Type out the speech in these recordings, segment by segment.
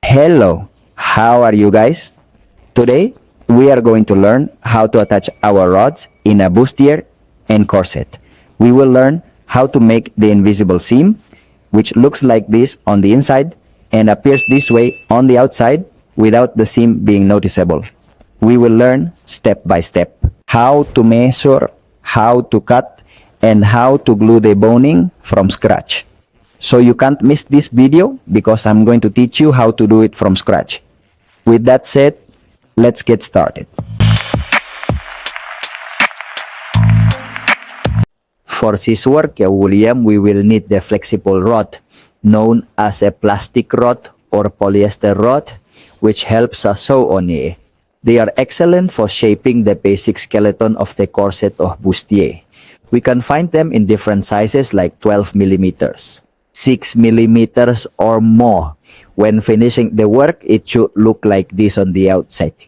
Hello, how are you guys? Today, we are going to learn how to attach our rods in a bustier and corset. We will learn how to make the invisible seam, which looks like this on the inside and appears this way on the outside without the seam being noticeable. We will learn step by step how to measure, how to cut, and how to glue the boning from scratch. So you can't miss this video because I'm going to teach you how to do it from scratch. With that said, let's get started. For this work, William, we will need the flexible rod, known as a plastic rod or polyester rod, which helps us sew on it. They are excellent for shaping the basic skeleton of the corset of bustier. We can find them in different sizes like 12 millimeters. 6 millimeters or more. When finishing the work, it should look like this on the outside.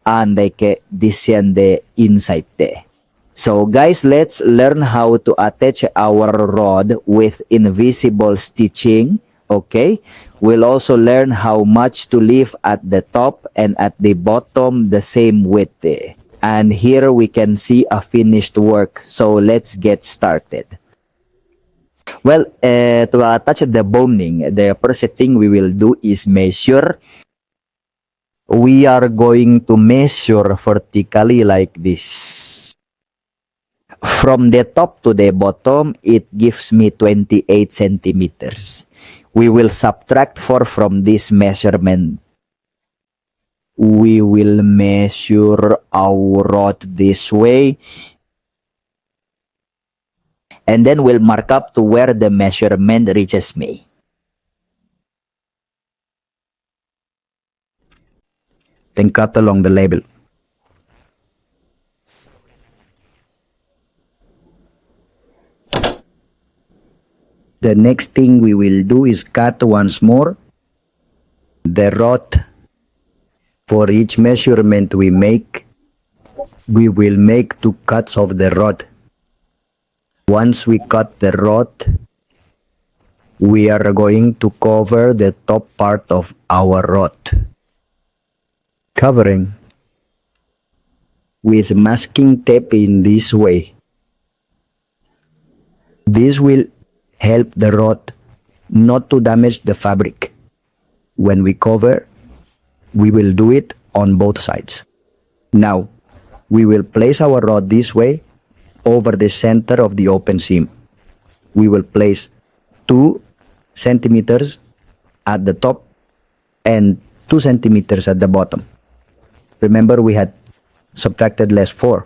And like this on the inside there. So guys, let's learn how to attach our rod with invisible stitching. Okay, we'll also learn how much to leave at the top and at the bottom the same width. And here we can see a finished work. So let's get started. Well, to attach the boning, the first thing we will do is measure. We are going to measure vertically like this. From the top to the bottom, it gives me 28 centimeters. We will subtract 4 from this measurement. We will measure our rod this way. And then we'll mark up to where the measurement reaches me. Then cut along the label. The next thing we will do is cut once more the rod. For each measurement we make, we will make 2 cuts of the rod. Once we cut the rod, we are going to cover the top part of our rod, covering with masking tape in this way. This will help the rod not to damage the fabric. When we cover, we will do it on both sides. Now, we will place our rod this way over the center of the open seam. We will place 2 centimeters at the top and 2 centimeters at the bottom. Remember, we had subtracted less 4.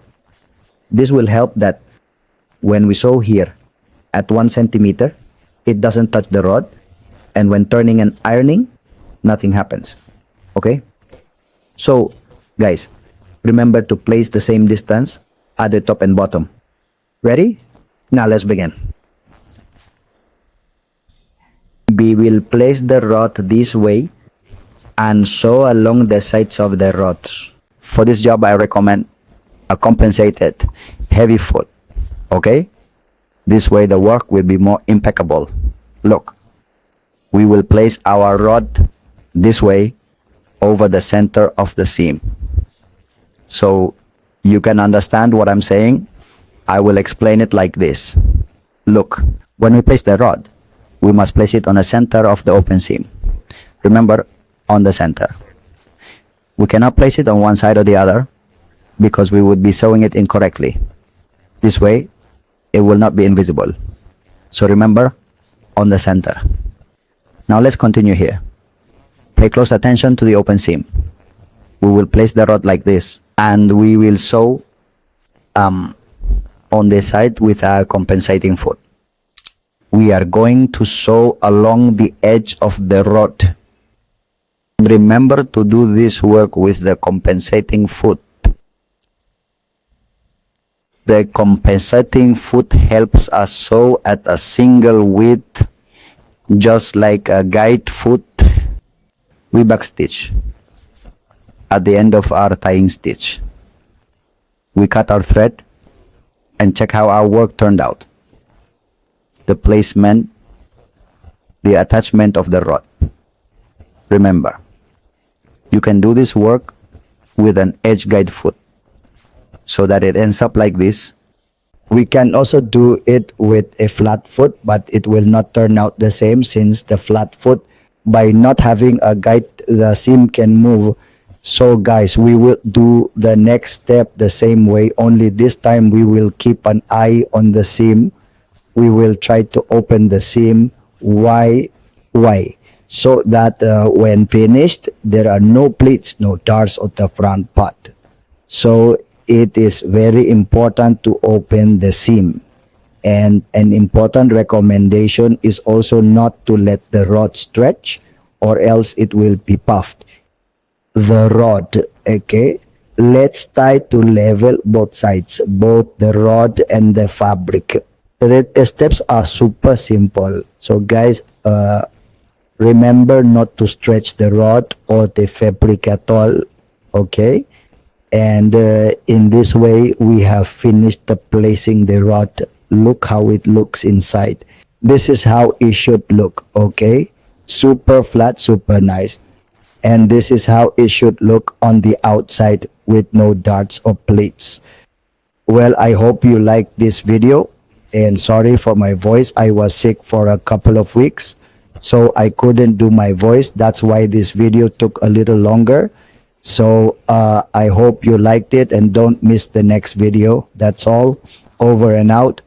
This will help that when we sew here at 1 centimeter, it doesn't touch the rod, and when turning and ironing, nothing happens. Okay? So, guys, remember to place the same distance at the top and bottom. Ready? Now let's begin. We will place the rod this way and sew along the sides of the rods. For this job, I recommend a compensated heavy foot. Okay? This way the work will be more impeccable. Look, we will place our rod this way over the center of the seam. So you can understand what I'm saying. I will explain it like this. Look, when we place the rod, we must place it on the center of the open seam. Remember, on the center. We cannot place it on one side or the other because we would be sewing it incorrectly. This way, it will not be invisible. So remember, on the center. Now let's continue here. Pay close attention to the open seam. We will place the rod like this, and we will sew on the side with a compensating foot. We are going to sew along the edge of the rod. Remember to do this work with the compensating foot. The compensating foot helps us sew at a single width, just like a guide foot. We backstitch at the end of our tying stitch. We cut our thread and check how our work turned out. The placement, the attachment of the rod. Remember, you can do this work with an edge guide foot so that it ends up like this. We can also do it with a flat foot, but it will not turn out the same, since the flat foot, by not having a guide, the seam can move. So guys, we will do the next step the same way, only this time we will keep an eye on the seam. We will try to open the seam. Why? So that when finished, there are no pleats, no darts on the front part. So it is very important to open the seam. And an important recommendation is also not to let the rod stretch, or else it will be puffed. The rod, okay, let's try to level both sides, both the rod and the fabric. The steps are super simple. So guys, remember not to stretch the rod or the fabric at all, okay? And in this way, we have finished the placing the rod. Look how it looks inside. This is how it should look, okay? Super flat, super nice. And this is how it should look on the outside with no darts or pleats. Well, I hope you liked this video. And sorry for my voice. I was sick for a couple of weeks, so I couldn't do my voice. That's why this video took a little longer. So I hope you liked it, and don't miss the next video. That's all. Over and out.